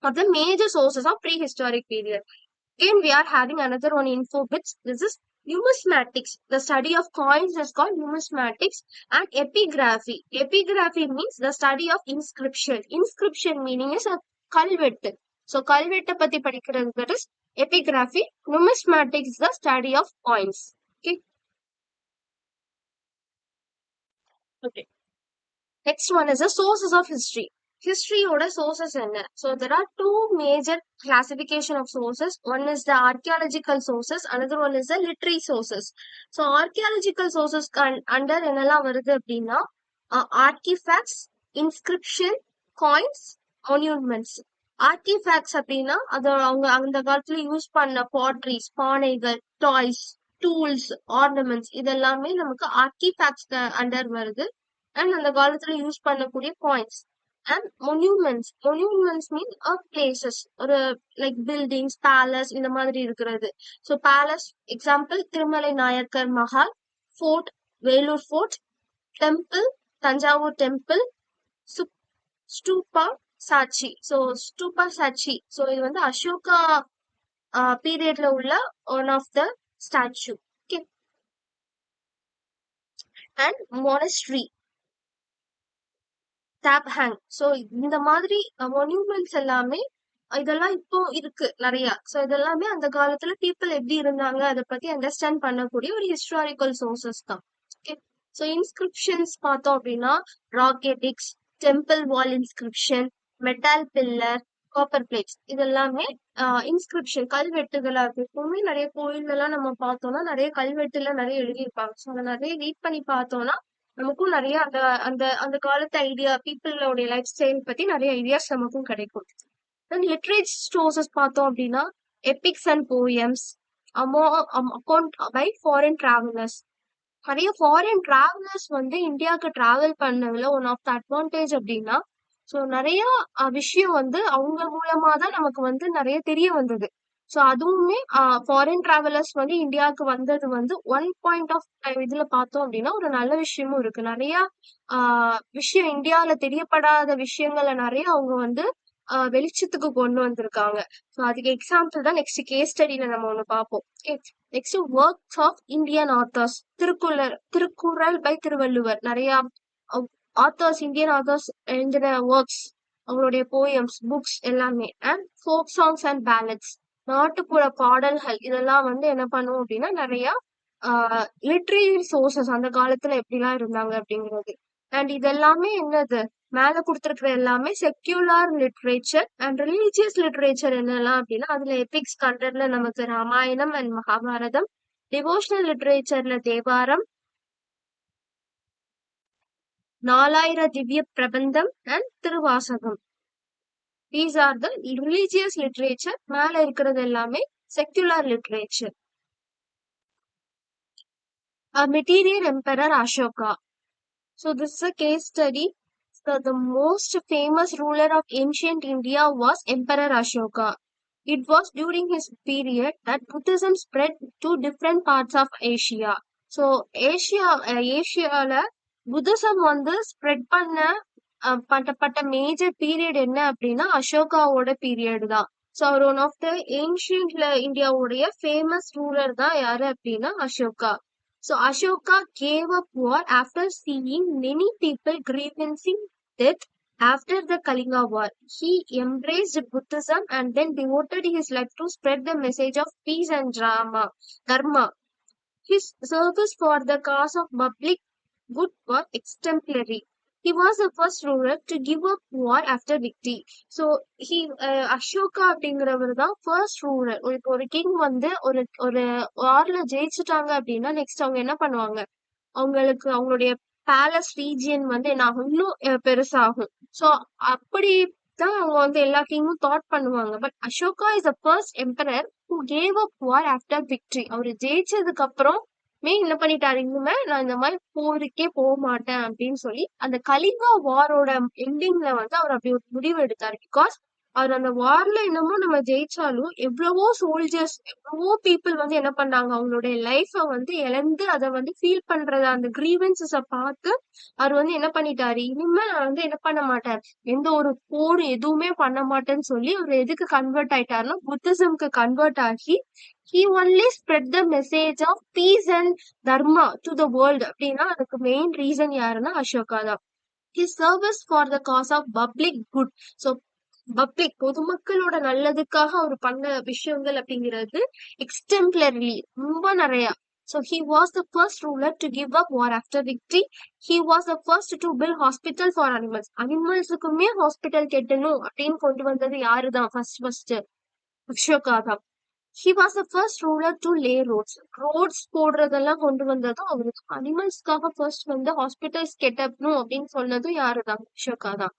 are the major sources of prehistoric period. Again, we are having another one info bits. This is numismatics. The study of coins is called numismatics. And epigraphy. Epigraphy means the study of inscription. Inscription meaning is a kalvettu. So kalvettu பத்தி படிக்கிறது, that is epigraphy. Numismatics is the study of coins. Okay. Okay. Next one is the sources of history. History oda sources enna? So there are two major classification of sources. One is the archaeological sources, another one is the literary sources. So archaeological sources under என்னெல்லாம் வருது அப்படின்னா artifacts, inscription, coins, monuments. Artifacts அப்படின்னா அது அவங்க அந்த காலத்துல use பண்ண பாட்ரிஸ், பானைகள், டாய்ஸ், டூல்ஸ், ஆர்னமெண்ட்ஸ், இதெல்லாமே நமக்கு ஆர்டிஃபேக்ட்ஸ் அண்டர் வருது. அண்ட் அந்த காலத்துல யூஸ் பண்ணக்கூடிய coins. And monuments mean places, ஒரு லைக் பில்டிங்ஸ், பேலஸ், இந்த மாதிரி இருக்கிறது. So palace example Thirumalai Nayakkar Mahal, fort Vellore fort, temple Thanjavur temple, stupa Sanchi. So stupa Sanchi, so இது வந்து அசோகா பீரியட்ல உள்ள one of the statue. Okay. And monastery, டேப் ஹேங். ஸோ இந்த மாதிரி மொனியூமெண்ட்ஸ் எல்லாமே இதெல்லாம் இப்போ இருக்கு நிறைய. ஸோ இதெல்லாமே அந்த காலத்துல பீப்புள் எப்படி இருந்தாங்க அதை பத்தி அண்டர்ஸ்டாண்ட் பண்ணக்கூடிய ஒரு ஹிஸ்டாரிக்கல் சோர்சஸ் தான். ஓகே. ஸோ இன்ஸ்கிரிப்ஷன்ஸ் பார்த்தோம் அப்படின்னா ராக்கெட்டிக்ஸ், டெம்பிள் வால் இன்ஸ்கிரிப்ஷன், மெட்டால் பில்லர், காப்பர் பிளேட்ஸ், இதெல்லாமே இன்ஸ்கிரிப்ஷன் கல்வெட்டுகளா இருக்கு. எப்பவுமே நிறைய கோயிலெல்லாம் நம்ம பார்த்தோம்னா நிறைய கல்வெட்டுல நிறைய எழுதியிருப்பாங்க. ஸோ அதை நிறைய ரீட் பண்ணி பார்த்தோம்னா நமக்கும் நிறைய அந்த அந்த அந்த காலத்து ஐடியா, பீப்புளோடைய லைஃப் ஸ்டைல் பத்தி நிறைய ஐடியாஸ் நமக்கும் கிடைக்கும். லிட்ரேச்சர் சோர்சஸ் பார்த்தோம் அப்படின்னா epics and poems, account by foreign travellers. நிறைய ஃபாரின் டிராவலர்ஸ் வந்து இந்தியாவுக்கு டிராவல் பண்ணதுல ஒன் ஆஃப் த அட்வான்டேஜ் அப்படின்னா, ஸோ நிறைய விஷயம் வந்து அவங்க மூலமா தான் நமக்கு வந்து நிறைய தெரிய வந்தது. ஸோ அதுவுமே ஃபாரின் டிராவலர்ஸ் வந்து இந்தியாவுக்கு வந்தது வந்து ஒன் பாயிண்ட் ஆஃப் இதுல பார்த்தோம் அப்படின்னா ஒரு நல்ல விஷயமும் இருக்கு. நிறைய விஷயம் இந்தியாவில தெரியப்படாத விஷயங்களை நிறைய அவங்க வந்து வெளிச்சத்துக்கு கொண்டு வந்திருக்காங்க. ஸோ அதுக்கு எக்ஸாம்பிள் தான் நெக்ஸ்ட் கேஸ் ஸ்டடியில நம்ம ஒண்ணு பார்ப்போம். Next works of Indian authors. Thirukkural by Thiruvalluvar. நிறைய ஆத்தர்ஸ், இந்தியன் ஆத்தர்ஸ் எழுதின ஒர்க்ஸ், அவங்களுடைய போயம்ஸ், புக்ஸ் எல்லாமே. And folk songs and ballads, நாட்டுப்புற பாடல்கள், இதெல்லாம் வந்து என்ன பண்ணுவோம் அப்படின்னா நிறைய லிட்ரரி சோர்சஸ் அந்த காலத்துல எப்படிலாம் இருந்தாங்க அப்படிங்கிறது. அண்ட் இதெல்லாமே என்னது மேல கொடுத்துருக்கிற எல்லாமே secular literature. And religious literature என்னெல்லாம் அப்படின்னா அதுல எபிக்ஸ் கண்டர்ல நமக்கு ராமாயணம் அண்ட் மகாபாரதம், டிவோஷனல் லிட்ரேச்சர்ல Thevaram, 4000 Divya Prabandham and Thiruvasagam. These are the religious literature. மேல இருக்கிறது எல்லாமே secular literature. Material emperor Ashoka. So this is a case study. So the most famous ruler of ancient India was Emperor Ashoka. It was during his period that Buddhism spread to different parts of Asia. So ஏஷியால Buddhism வந்து spread பண்ணப்பட்ட major period என்ன அப்படின்னா அசோகாவோட period தான். So அவர் one of the ஏன்ஷியன்ட்ல இந்தியாவுடைய ஃபேமஸ் ரூலர் தான் யாரு அப்படின்னா Ashoka. So Ashoka gave up war after seeing many people experiencing death after the Kalinga war. He embraced Buddhism and then devoted his life to spread the message of peace and dharma. His service for the cause of public good was exemplary. He was the first ruler to give up war after victory. So Ashoka அப்படிங்கிறவர் தான் first ruler. ஒரு king வந்து ஒரு ஒரு வார்ல ஜெயிச்சுட்டாங்க அப்படின்னா next அவங்க என்ன பண்ணுவாங்க, அவங்களுக்கு அவங்களுடைய பேலஸ் ரீஜியன் வந்து என்ன ஆகும், இன்னும் பெருசாகும். ஸோ அப்படிதான் அவங்க வந்து எல்லா கிங்கும் தாட் பண்ணுவாங்க. But Ashoka is the first emperor who gave up war after victory. அவர் ஜெயிச்சதுக்கு அப்புறம் என்ன பண்ணிட்டாரு, இனிமே நான் இந்த மாதிரி போருக்கே போக மாட்டேன் அப்படின்னு சொல்லி அந்த கலிங்கா வாரோட எண்டிங்ல வந்து அவர் அப்படி ஒரு முடிவு எடுத்தாரு. பிகாஸ் அவர் அந்த வார்ல என்னமோ நம்ம ஜெயிச்சாலும் எவ்வளவோ சோல்ஜர்ஸ் எவ்வளவோ பீப்புள் வந்து என்ன பண்ணாங்க, அவங்களுடைய லைஃப வந்து இழந்து அதை வந்து ஃபீல் பண்றத அந்த கிரீவன்சஸ பார்த்து அவர் வந்து என்ன பண்ணிட்டாரு, இனிமே நான் வந்து என்ன பண்ண மாட்டார், எந்த ஒரு போர் எதுவுமே பண்ண மாட்டேன்னு சொல்லி அவர் எதுக்கு கன்வெர்ட் ஆயிட்டாருன்னா புத்திசம்க்கு கன்வெர்ட் ஆகி he only spread the message of peace and dharma to the world அப்படின்னா அதுக்கு மெயின் ரீசன் யாருன்னா அசோகா தான். his service for the cause of public good. So public பொதுமக்களோட நல்லதுக்காக அவர் பண்ண விஷயங்கள் அப்படிங்கிறது எக்ஸ்டெம்ப்ளர்லி ரொம்ப நிறைய. So he was the first ruler to give up war after victory. He was the first to build hospital for animals. அனிமல்ஸுக்குமே hospital கட்டணும் அப்படின்னு கொண்டு வந்தது யாருதான், ஃபர்ஸ்ட் அசோகா தான். He was the first ruler to lay roads. Roads போடுறதெல்லாம் கொண்டு வந்ததும் அவருக்கு. அனிமல்ஸ்க்காக ஃபர்ஸ்ட் வந்து ஹாஸ்பிட்டல்ஸ் கெட்டணும் அப்படின்னு சொன்னதும் யாருதான், அசோகா தான்.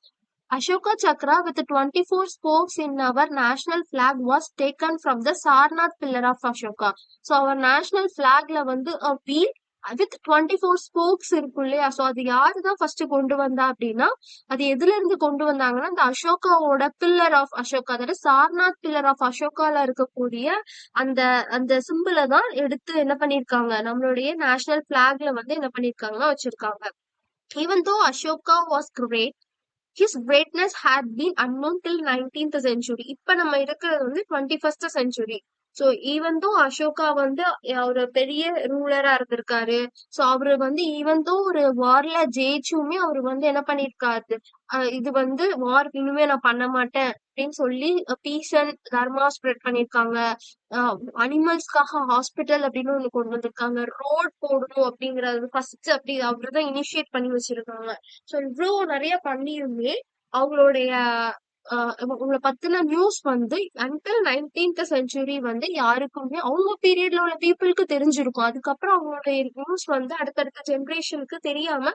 Ashoka Chakra with 24 spokes in our national flag was taken from the Sarnath pillar of Ashoka. So our national flagல வந்து a wheel with 24 spokes இருக்கும் இல்லையா, ஸோ அது யாருதான் ஃபர்ஸ்ட் கொண்டு வந்தா அப்படின்னா அது எதுல இருந்து கொண்டு வந்தாங்கன்னா அந்த அசோகாவோட பில்லர் ஆஃப் அசோகா, அதாவது சார்நாத் பில்லர் ஆஃப் அசோகால இருக்கக்கூடிய அந்த அந்த சிம்பிளை தான் எடுத்து என்ன பண்ணிருக்காங்க, நம்மளுடைய நேஷனல் பிளாக்ல வந்து என்ன பண்ணிருக்காங்கன்னா வச்சிருக்காங்க. Even though Ashoka was great, his greatness had been unknown till 19th century. இப்ப நம்ம இருக்கிறது வந்து 21st century. So even though Ashoka வந்து ஒரு பெரிய ரூலரா இருந்திருக்காரு. சோ அவரு வந்து ஈவன் தோ ஒரு வார்ல ஜெயிச்சுமே அவரு வந்து என்ன பண்ணிருக்காரு, இது வந்து வார் இனிமே நான் பண்ண மாட்டேன் அப்படின்னு சொல்லி பீஸ் அண்ட் தர்மா ஸ்ப்ரெட் பண்ணிருக்காங்க. அனிமல்ஸ்க்காக ஹாஸ்பிட்டல் அப்படின்னு ஒண்ணு கொண்டு வந்திருக்காங்க. ரோட் போடணும் அப்படிங்கறது ஃபர்ஸ்ட் அப்படி அவருதான் இனிஷியேட் பண்ணி வச்சிருக்காங்க. சோ இவ்வளவு நிறைய பண்ணியுமே அவங்களுடைய உங்களை பத்தின நியூஸ் வந்து அன்டில் 19th century வந்து யாருக்குமே அவங்க பீரியட்ல உள்ள பீப்புளுக்கு தெரிஞ்சிருக்கும். அதுக்கப்புறம் அவங்களுடைய நியூஸ் வந்து அடுத்தடுத்த ஜெனரேஷனுக்கு தெரியாம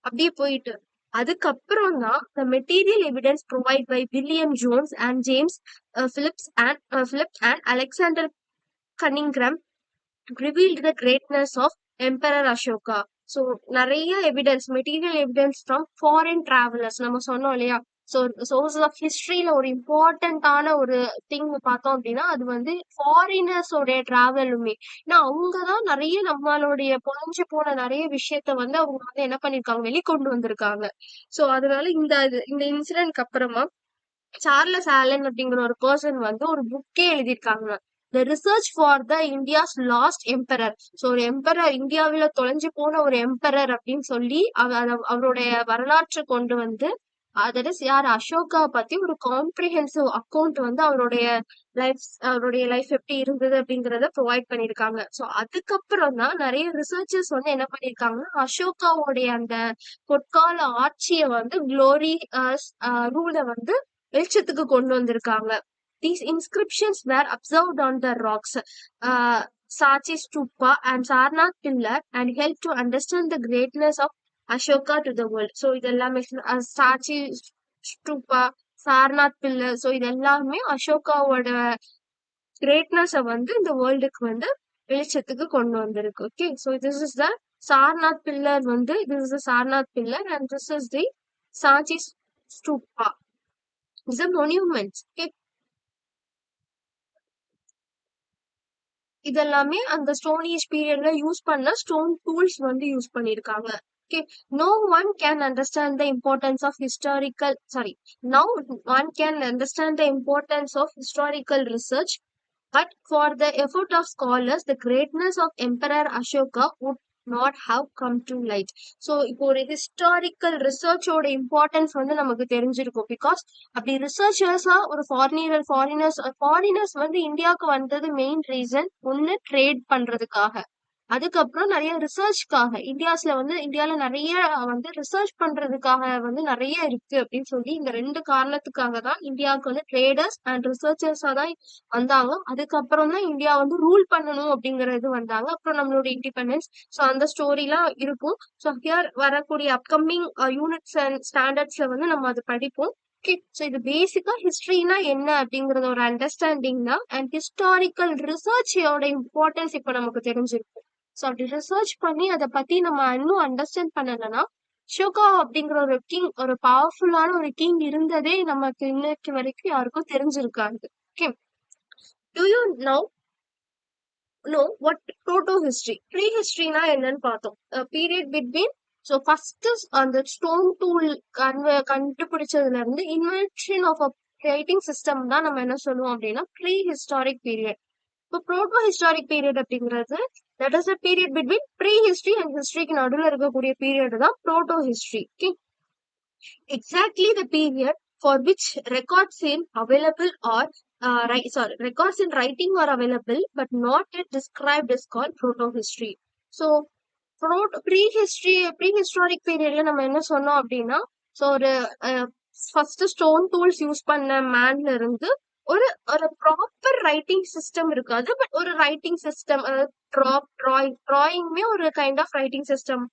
அப்படியே போயிட்டு அதுக்கப்புறம் தான் the material evidence provided by William Jones and James Phillips and Alexander Cunningham revealed the greatness of Emperor Ashoka. So நிறைய evidence material evidence from foreign travellers நம்ம சொன்னோம் இல்லையா. ஸோ சோர்சஸ் ஆஃப் ஹிஸ்டரியில ஒரு இம்பார்ட்டன்டான ஒரு திங் பார்த்தோம் அப்படின்னா அது வந்து ஃபாரினர்ஸோடைய டிராவலுமே. ஏன்னா அவங்கதான் நிறைய நம்மளுடைய பொழைஞ்சு போன நிறைய விஷயத்த வந்து அவங்க வந்து என்ன பண்ணிருக்காங்க, வெளிக்கொண்டு வந்திருக்காங்க. ஸோ அதனால இந்த இன்சிடென்ட்க்கு அப்புறமா சார்லஸ் ஆலன் அப்படிங்கிற ஒரு பர்சன் வந்து ஒரு புக்கே எழுதியிருக்காங்க, the research for the India's last emperor. So ஒரு எம்பரர், இந்தியாவில தொலைஞ்சு போன ஒரு எம்பரர் அப்படின்னு சொல்லி அவருடைய வரலாற்றை கொண்டு வந்து அதோட யார் அசோகா பத்தி ஒரு காம்ப்ரிஹென்சிவ் அக்கௌண்ட் வந்து அவருடைய லைஃப் எப்படி இருந்தது அப்படிங்கறத ப்ரொவைட் பண்ணிருக்காங்க. ஸோ அதுக்கப்புறம் தான் நிறைய ரிசர்ச்சர்ஸ் வந்து என்ன பண்ணிருக்காங்கன்னா அசோகாவுடைய அந்த பொற்கால ஆட்சியை வந்து குளோரி ரூல வந்து வெளிச்சத்துக்கு கொண்டு வந்திருக்காங்க. These inscriptions were observed on the rocks, Sachi Stupa and Sarnath Pillar, and helped to understand the greatness of Ashoka to the world. So இதெல்லாமே சாச்சி ஸ்டூப்பா, சார்நாத் பில்லர், ஸோ இதெல்லாமே அசோகாவோட கிரேட்னஸை வந்து இந்த வேர்ல்டுக்கு வந்து வெளிச்சத்துக்கு கொண்டு வந்திருக்கு. Okay, so this is the Sarnath pillar வந்து this is the Sarnath pillar and this is the சாச்சி stupa. These are monuments. Okay. இதெல்லாமே அந்த ஸ்டோன் ஏஜ் பீரியட்ல யூஸ் பண்ண ஸ்டோன் டூல்ஸ் வந்து யூஸ் பண்ணிருக்காங்க. Okay, no one can understand the importance of now one can understand the importance of historical research, but for the effort of scholars, the greatness of Emperor Ashoka would not have come to light. So இப்போ ஒரு historical ரிசர்ச்சோட importance வந்து நமக்கு தெரிஞ்சிருக்கும். Because அப்படி ரிசர்ச்சர்ஸா ஒரு foreigners வந்து இந்தியாவுக்கு வந்தது மெயின் ரீசன் ஒன்னு ட்ரேட் பண்றதுக்காக, அதுக்கப்புறம் நிறைய ரிசர்ச்காக இந்தியால நிறைய வந்து ரிசர்ச் பண்றதுக்காக வந்து நிறைய இருக்கு அப்படின்னு சொல்லி இந்த ரெண்டு காரணத்துக்காக தான் இந்தியாவுக்கு வந்து ட்ரேடர்ஸ் அண்ட் ரிசர்ச்சர்ஸா தான் வந்தாங்க. அதுக்கப்புறம் தான் இந்தியா வந்து ரூல் பண்ணணும் அப்படிங்கறது வந்தாங்க. அப்புறம் நம்மளோட இண்டிபெண்டன்ஸ், ஸோ அந்த ஸ்டோரிலாம் இருக்கும். ஸோ ஹியர் வரக்கூடிய அப்கமிங் யூனிட்ஸ் அண்ட் ஸ்டாண்டர்ட்ஸ்ல வந்து நம்ம அதை படிப்போம். ஓகே, ஸோ இது பேசிக்கா ஹிஸ்டரினா என்ன அப்படிங்கறத ஒரு அண்டர்ஸ்டாண்டிங் தான். அண்ட் ஹிஸ்டாரிக்கல் ரிசர்ச்சோட இம்பார்ட்டன்ஸ் இப்போ நமக்கு தெரிஞ்சிருக்கும். ஸோ அப்படி ரிசர்ச் பண்ணி அதை பத்தி நம்ம இன்னும் அண்டர்ஸ்டாண்ட் பண்ணலைன்னா அசோகா அப்படிங்கிற ஒரு கிங், ஒரு பவர்ஃபுல்லான ஒரு கிங் இருந்ததே நமக்கு இன்னைக்கு வரைக்கும் யாருக்கும் தெரிஞ்சிருக்காது. Okay, do you know what proto history prehistoryனா என்னன்னு பார்த்தோம். பீரியட் பிட்வீன், ஸோ ஃபர்ஸ்ட் அந்த ஸ்டோன் டூல் கண்டுபிடிச்சதுல இருந்து invention of a writing system தான் நம்ம என்ன சொல்லுவோம் அப்படின்னா ப்ரீ ஹிஸ்டாரிக் பீரியட். இப்போ ப்ரோட்டோ ஹிஸ்டாரிக் பீரியட் அப்படிங்கிறது that is a period between prehistory and ஹிஸ்டரிக்கு நடுவில் இருக்கக்கூடிய பீரியட் தான் protohistory. Okay, exactly the period for which records in available or records in writing are available but not yet described is called proto-history. So prehistoric periodல நம்ம என்ன சொன்னோம் அப்படின்னா, so ஒரு first stone tools use பண்ண மேன்ல இருந்து ஒரு ஒரு proper writing system இருக்காது, பட் ஒரு ரைட்டிங் சிஸ்டம், டிராயிங்மே ஒரு kind of writing system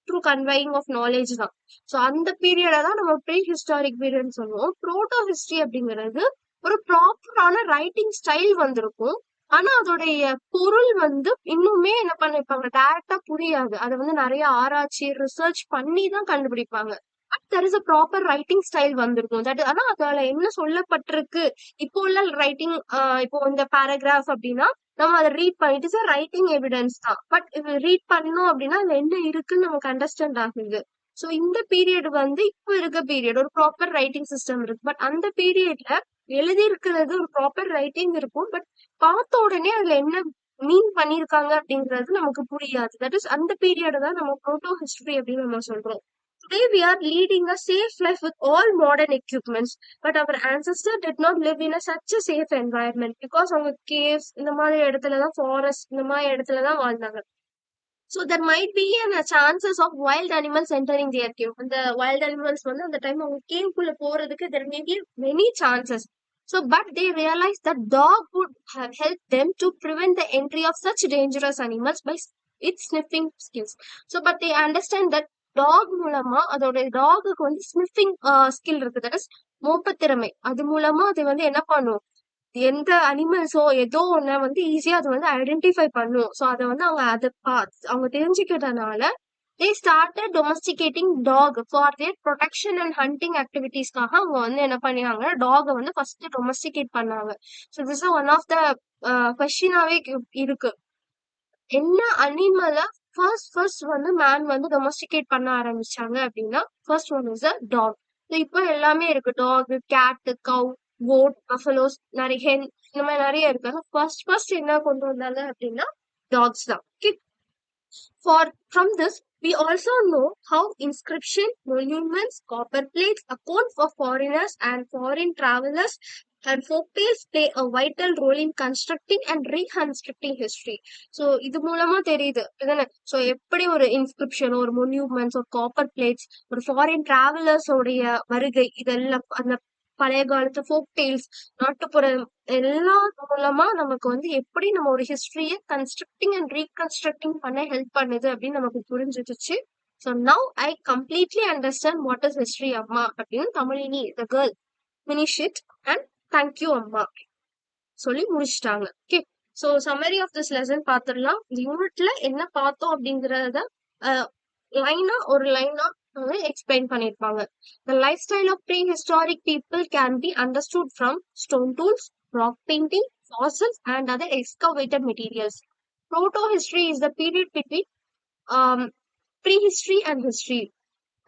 through conveying of knowledge தான். ஸோ அந்த பீரியடை தான் நம்ம ப்ரீ ஹிஸ்டாரிக் பீரியட்னு சொல்லுவோம். ப்ரோட்டோ ஹிஸ்டரி அப்படிங்கிறது ஒரு ப்ராப்பரான ரைட்டிங் ஸ்டைல் வந்திருக்கும், ஆனா அதோடைய பொருள் வந்து இன்னுமே என்ன பண்ணிருப்பாங்க, டைரக்டா புரியாது. அதை வந்து நிறைய ஆராய்ச்சி ரிசர்ச் பண்ணி தான் கண்டுபிடிப்பாங்க. But there is a proper writing style வந்திருக்கும். தட் ஆனா அதுல என்ன சொல்லப்பட்டிருக்கு, இப்போ உள்ள ரைட்டிங், இப்போ இந்த பேராகிராஃப் அப்படின்னா நம்ம அதை ரீட் பண்ணிட்டு சார் ரைட்டிங் எவிடன்ஸ் தான், பட் இது ரீட் பண்ணோம் அப்படின்னா அதுல என்ன இருக்குன்னு நமக்கு அண்டர்ஸ்டாண்ட் ஆகுது. ஸோ இந்த பீரியட் வந்து இப்போ இருக்க பீரியட் ஒரு ப்ராப்பர் ரைட்டிங் சிஸ்டம் இருக்கு, பட் அந்த பீரியட்ல எழுதி இருக்கிறது ஒரு ப்ராப்பர் ரைட்டிங் இருக்கும், பட் பார்த்த உடனே அதுல என்ன மீன் பண்ணிருக்காங்க அப்படிங்கிறது நமக்கு புரியாது. தட் இஸ் அந்த பீரியட் தான் நம்ம ப்ரோட்டோ ஹிஸ்டரி அப்படின்னு நம்ம சொல்றோம். Today we are leading a safe life with all modern equipments, but our ancestors did not live in such a safe environment because அவங்க caves இந்த மாதிரி இடத்துல தான், ஃபாரஸ்ட் இந்த மாதிரி இடத்துல தான் வாழ்ந்தாங்க. So there might be chances of wild animals entering their cave. அந்த wild animals வந்து அந்த டைம் அவங்க cave குள்ள போறதுக்கு there may be many chances. So but they realized that dog would have helped them to prevent the entry of such dangerous animals by its sniffing skills. So but they understand that dog மூலமா அதோட டாகுக்கு வந்து sniffing skill இருக்கு, that is மோப்பத்திறமை. அது மூலமா அது வந்து என்ன பண்ணும், எந்த அனிமல்ஸோ ஏதோ ஒன்ன வந்து ஈஸியா அது வந்து ஐடென்டிஃபை பண்ணும். ஸோ அதை வந்து அவங்க தெரிஞ்சுக்கிறதுனால they started domesticating dog for their protection and hunting ஆக்டிவிட்டீஸ்க்காக அவங்க வந்து என்ன பண்ணாங்க, டாகை வந்து ஃபர்ஸ்ட் டொமஸ்டிகேட் பண்ணாங்க. So this one of the கொஸ்டினாவே இருக்கு, என்ன அனிமலை ஃபர்ஸ்ட் வந்து மேன் வந்து டொமஸ்டிகேட் பண்ண ஆரம்பிச்சாங்க அப்படின்னா first one is a dog. இப்போ எல்லாமே இருக்கு, dog, cat, cow, goat, buffaloes, நிறைய ஹென், இந்த மாதிரி நிறைய இருக்கு. ஃபர்ஸ்ட் என்ன கொண்டு வந்தாங்க அப்படின்னா டாக்ஸ் தான். From this, we also know how inscription, monuments, copper plates account for foreigners and foreign travelers, and folktales play a vital role in constructing and reconstructing history. So இது மூலமா தெரியுது இதுதானே. ஸோ எப்படி ஒரு இன்ஸ்கிரிப்ஷன், ஒரு மொன்யூமெண்ட்ஸ், ஒரு copper plates, ஒரு foreign travellers உடைய வருகை, இதெல்லாம் அந்த பழைய காலத்து ஃபோக் டெய்ல்ஸ், நாட்டுப்புற எல்லா மூலமா நமக்கு வந்து எப்படி நம்ம ஒரு ஹிஸ்டரிய கன்ஸ்ட்ரக்டிங் அண்ட் ரீகன்ஸ்ட்ரக்டிங் பண்ண ஹெல்ப் பண்ணுது அப்படின்னு நமக்கு புரிஞ்சிடுச்சு. So now I completely understand what is history அம்மா அப்படின்னு Tamilini the girl finish it and thank you அம்மா சொல்லி முடிச்சிட்டாங்க. Okay, so summary of this lesson பார்த்துடலாம். இந்த யூனிட்ல என்ன பார்த்தோம் அப்படிங்கறத ஒரு லைனா explain பண்ணிருப்பாங்க. The lifestyle of prehistoric people can be understood from stone tools, rock painting, fossils, and other excavated materials. Proto-history is the period between prehistory and history.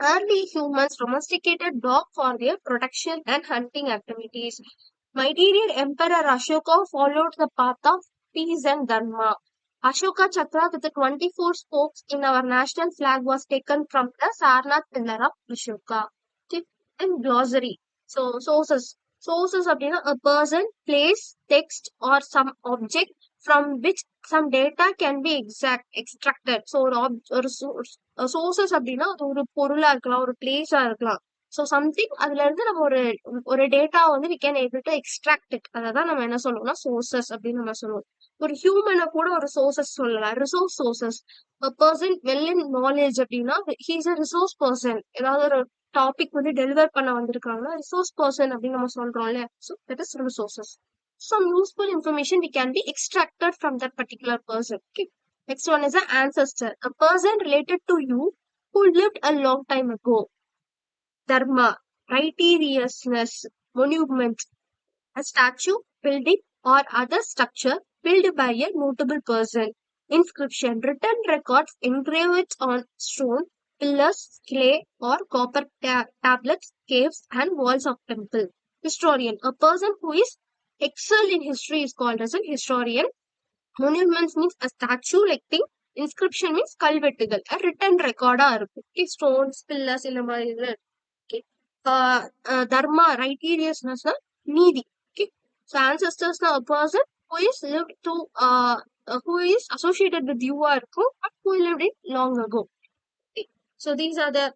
Early humans domesticated dogs for their protection and hunting activities. Material Emperor Ashoka followed the path of peace and dharma. Ashoka Chakra with the 24 spokes in our national flag was taken from the Sarnath pillar of Ashoka. And glossary. So sources அப்படின்னா a person, place, text or some object from which some data can be extracted. So ஒரு sources அப்படின்னா அது ஒரு பொருளா இருக்கலாம், ஒரு பிளேஸா இருக்கலாம். So something அதுல இருந்து நம்ம ஒரு டேட்டா வந்து we can able to extract it. அதான் நம்ம என்ன சொல்லுவோம்னா சோர்சஸ் அப்படின்னு நம்ம சொல்லுவோம். ஒரு ஹியூமனை கூட ஒரு சோர்சஸ் சொல்லலாம், resource sources. Person well in knowledge அப்படின்னா ஹீஸ் அ ரிசோர்ஸ் பர்சன். ஏதாவது ஒரு டாபிக் வந்து டெலிவர் பண்ண வந்திருக்காங்கன்னா ரிசோர்ஸ் பர்சன் அப்படின்னு நம்ம சொல்றோம்ல. So that is resources. Some useful information we can be extracted from that particular person. Okay. Next one is an ancestor, a person related to you who lived a long time ago. Dharma, righteousness, monument, a statue, building, or other structure built by a notable person. Inscription, written records engraved on stone, pillars, clay, or copper tablets, caves, and walls of temple. Historian, a person who is excelled in history is called as a historian. Monuments means a statue like thing. Inscription means கல்வெட்டுகள் a written record-ஆ இருக்கும். Okay, stones, pillars இந்த மாதிரி இதுல. Okay. Dharma, righteousness, நீதி. Okay. So ancestors a person who is lived to who is associated with you or who lived in long ago. Okay. So these are the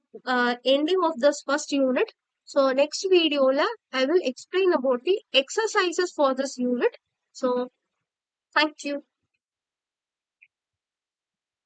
ending of this first unit. So next video I will explain about the exercises for this unit. So thank you.